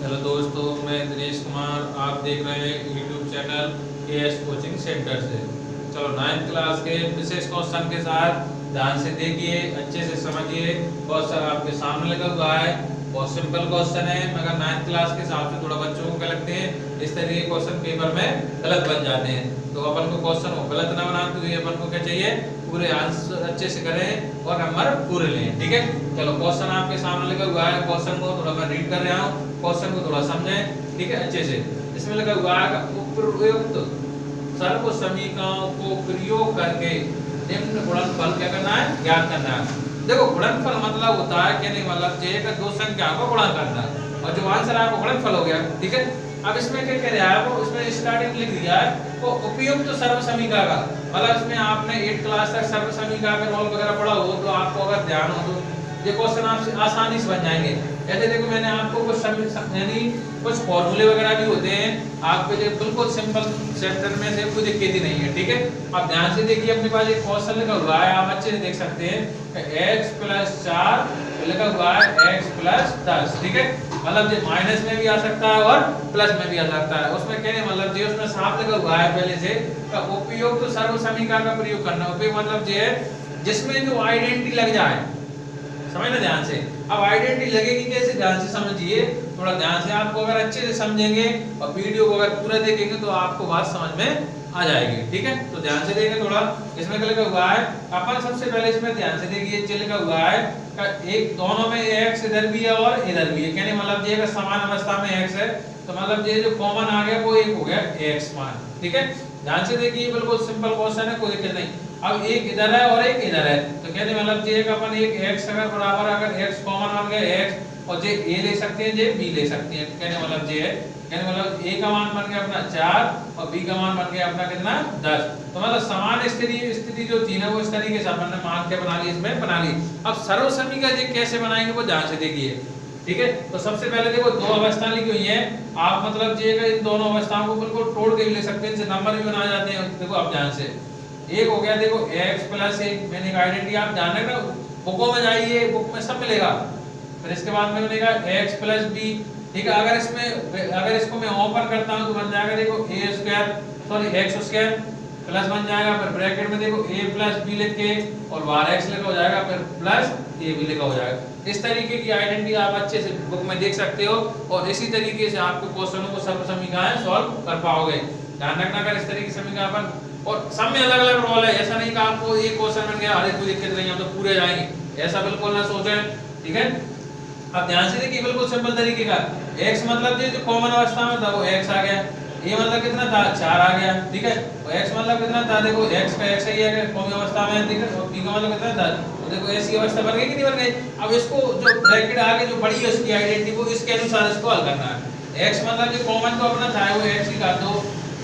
Hello दोस्तों, मैं दिनेश कुमार। आप देख रहे हैं YouTube channel KS coaching centre से। चलो 9th क्लास के विशेष क्वेश्चन के साथ ध्यान से देखिए, अच्छे से समझिए। क्वेश्चन आपके सामने लगा हुआ है, बहुत सिंपल क्वेश्चन है, मगर 9th क्लास के हिसाब से थोड़ा बच्चों को क्या लगते हैं, इस तरह के क्वेश्चन पेपर में गलत बन जाते हैं। तो अपन को क्वेश्चन को गलत ना बनाते हुए अपन को क्या चाहिए, पूरे आंसर अच्छे से करें और नंबर पूरे लें। ठीक है, चलो क्वेश्चन आपके सामने लगा हुआ है। क्वेश्चन को थोड़ा मैं रीड कर रहा हूँ, क्वेश्चन को थोड़ा समझें। ठीक है, अच्छे से। इसमें लगा हुआ है उपयुक्त सर्व समीकरणों को प्रयोग करके निम्न गुणनफल क्या करना है, ज्ञात करना है। देखो गुणनफल मतलब होता है कि नहीं, मतलब j का दो संख्या को गुणा करना, और जो आंसर आपको गुणनफल हो गया। ठीक है, अब इसमें क्या कह रहा है, वो इसमें स्टार्टिंग लिख दिया है वो उपयुक्त सर्व समीकरण का, मतलब इसमें आपने 8 क्लास तक सर्व समीकरण का रोल वगैरह पढ़ा हो तो आपको अगर ध्यान हो तो ये क्वेश्चन आपसे आसानी से बन जाएंगे। ऐसे देखो मैंने आपको कुछ यानी कुछ फॉर्मूले वगैरह भी होते हैं आपके लिए, बिल्कुल सिंपल चैप्टर में से कोई दिक्कत ही नहीं है। ठीक है, आप ध्यान से देखिए, अपने पास एक क्वेश्चन लिखा हुआ है, आप अच्छे से देख सकते हैं x + 4 लिखा हुआ है x + 10। ठीक है, मतलब ये माइनस में भी आ सकता है और प्लस में भी आ सकता है। उसमें कहने मतलब ये उसमें साफ लिखा हुआ है पहले से उपयुक्त सर्व समीकरण का प्रयोग करना। उपयोग मतलब ये है जिसमें जो आइडेंटिटी लग जाए, समझना ध्यान से। अब आइडेंटिटी लगेगी कैसे, ध्यान से समझिए, थोड़ा ध्यान से। आपको अगर अच्छे से समझेंगे और वीडियो को अगर पूरा देखेंगे तो आपको बात समझ में आ जाएगी। ठीक है, तो ध्यान से देखें थोड़ा। इसमें क्या लिखा हुआ है, अपन सबसे पहले इसमें ध्यान से देखिए, ये लिखा हुआ है एक दोनों में x इधर भी है और इधर भी है, यानी मतलब ये अगर समान अवस्था में x है तो मतलब ये जो कॉमन आ गया वो एक हो गया x मान। ठीक है, ध्यान से देखिए, बिल्कुल सिंपल क्वेश्चन है, कोई दिक्कत नहीं। अब एक इधर है और एक इधर है, तो कहते मतलब ये अपन एक x अगर बराबर अगर x कॉमन बन गया x, और जे a ले सकते हैं, जे b ले सकते हैं। कहने मतलब ये है, कहने मतलब a का मान बन गया अपना 4 और b का मान बन गया अपना कितना 10। तो मतलब समान स्थिति जो थी ना वो इस तरीके से अपन ने मान के बना ली, इसमें बना ली। अब सर्व समीकरण ये कैसे बनाएंगे वो ध्यान से देखिए। ठीक है, तो सबसे पहले देखो दो अवस्था लिखी हुई है, आप मतलब जे का इन दोनों अवस्थाओं को बिल्कुल तोड़ के भी ले सकते हैं, इनसे नंबर भी बना जाते हैं। देखो अब ध्यान से, एक हो गया देखो x + 1, मैंने एक आइडेंटिटी आप ध्यान रखना, बुकों में जाइए, बुक में सब मिलेगा। फिर इसके बाद में बनेगा x + b। ठीक है, अगर इसको मैं ओपन करता हूं तो बन जाएगा देखो x² प्लस बन जाएगा, फिर ब्रैकेट में देखो a + b लिख के और बाहर x लिखा हो जाएगा, फिर प्लस a भी लिखा हो जाएगा। इस तरीके की आइडेंटिटी आप अच्छे से बुक में देख सकते हो और इसी तरीके से आपके क्वेश्चनों को सर्व समीकरण सॉल्व कर पाओगे। ध्यान रखना, अगर इस तरीके से समीकरण अपन और सब में अलग अलग रोल है, ऐसा नहीं कि आपको एक क्वेश्चन बन गया अरे कोई दिक्कत नहीं, हम तो पूरे जाएंगे, ऐसा बिल्कुल ना सोचें। ठीक है, अब ध्यान से देखिए, बिल्कुल सिंपल तरीके का। x मतलब ये जो कॉमन अवस्था में था वो x आ गया, a मतलब कितना था 4 आ गया। ठीक है, और x मतलब कितना था, देखो x का x ही है कॉमन अवस्था में। ठीक है, और b का मतलब कितना था, तो देखो ऐसी अवस्था बन गई कि नहीं बन गई। अब इसको जो ब्रैकेट आगे जो बड़ी है उसकी आइडेंटिटी को इसके अनुसार इसको हल करना है। x मतलब जो कॉमन तो अपना था वो x ही का, तो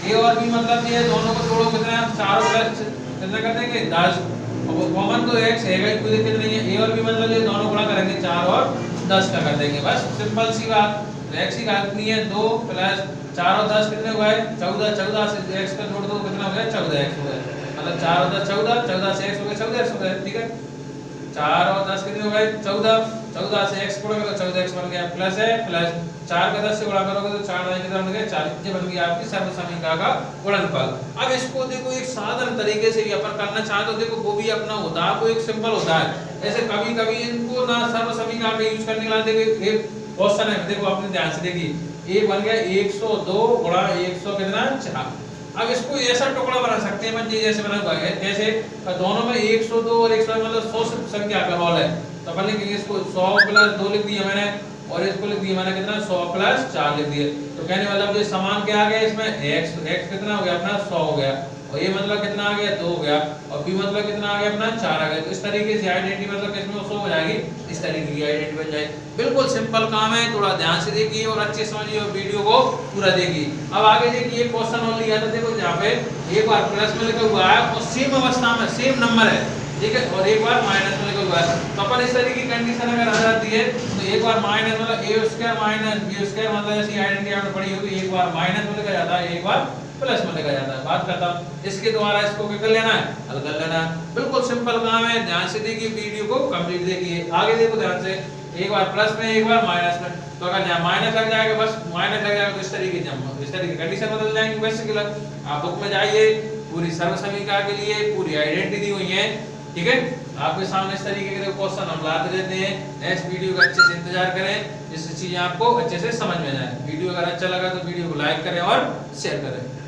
a और b मतलब ये दोनों को जोड़ो कितना, 4 प्लस कितना कर देंगे 10, और कॉमन तो x है, कोई दिक्कत नहीं है। a और b मतलब ये दोनों गुणा करेंगे 4 और 10 का कर देंगे, बस सिंपल सी बात। x की घात है 2 प्लस 4 और 10 कितने हुए 14, 14 से x का जोड़ दो कितना हो गया 14x हो गया, मतलब 4 और 10 14, 14 से x हो गया 14x हो गया। ठीक है, 4 और 10 कितने हो गए 14, 14 से x गुणा करो 14x बन गया, प्लस है प्लस 4 का 10 से गुणा करोगे तो 4 9 कितना बन गया 40, ये बन गया आपकी सर्व समीकरण का गुणनफल। अब इसको देखो एक साधारण तरीके से भी अपन करना चाहे तो देखो वो भी अपना होता है, वो एक सिंपल होता है। ऐसे कभी कभी इनको ना सर्व समीकरण का यूज करने के लिए देखो एक क्वेश्चन है, देखो आपने ध्यान से देखिए, a बन गया 102 गुणा 100 कितना 4। अब इसको ऐसा टुकड़ा बना सकते हैं अपन जैसे बना हुआ है, जैसे दोनों में 102 और 100 मतलब 100 संख्या का रोल है, तो अपन लिखेंगे इसको 100 + 2 लिख दिया मैंने, और इसको लिख दिया मैंने कितना 100 + 4 लिख दिए। तो कहने मतलब ये समान क्या आ गया इसमें x कितना हो गया अपना 100 हो गया, और ये मतलब कितना आ गया 2 हो गया, और b मतलब कितना आ गया अपना 4 आ गया। तो इस तरीके से आइडेंटिटी मतलब किसमें 100 हो जाएगी, इस तरीके की आइडेंटिटी बन जाएगी। बिल्कुल सिंपल काम है, थोड़ा ध्यान से देखिए और अच्छे समझिए और वीडियो को पूरा देखिए। अब आगे देखिए क्वेश्चन और लिया था, देखो यहाँ पे एक बार प्लस में लिखा हुआ है और सेम अवस्था में सेम नंबर है। ठीक है, और एक बार माइनस में लिखा हुआ है, तो अपन इस तरीके की कंडीशन अगर आ जाती है तो एक बार माइनस मतलब a² - b² मतलब ऐसी आइडेंटिटी आपने पढ़ी होगी, एक बार माइनस में लिखा जाता है, एक बार प्लस में लिखा जाता है। बात करता हूं इसके द्वारा इसको क्या कर लेना है, हल कर लेना है। बिल्कुल सिंपल काम है, ध्यान से देखिए, वीडियो को कंप्लीट देखिए। आगे देखो ध्यान से, एक बार प्लस में एक बार माइनस में। तो अगर जहाँ माइनस लग जाएगा बस माइनस लग जाएगा तो इस तरीके कंडीशन बदल जाएंगी। बेसिकली आप बुक में जाइए, पूरी सर्व समीकरण के लिए पूरी आइडेंटिटी दी हुई है, ठीक है। आपके सामने इस तरीके के क्वेश्चन हम लाते रहते हैं। नेक्स्ट वीडियो का अच्छे से इंतजार करें जिससे चीजें आपको अच्छे से समझ में जाए। वीडियो अगर अच्छा लगा तो वीडियो को लाइक करें और शेयर करें।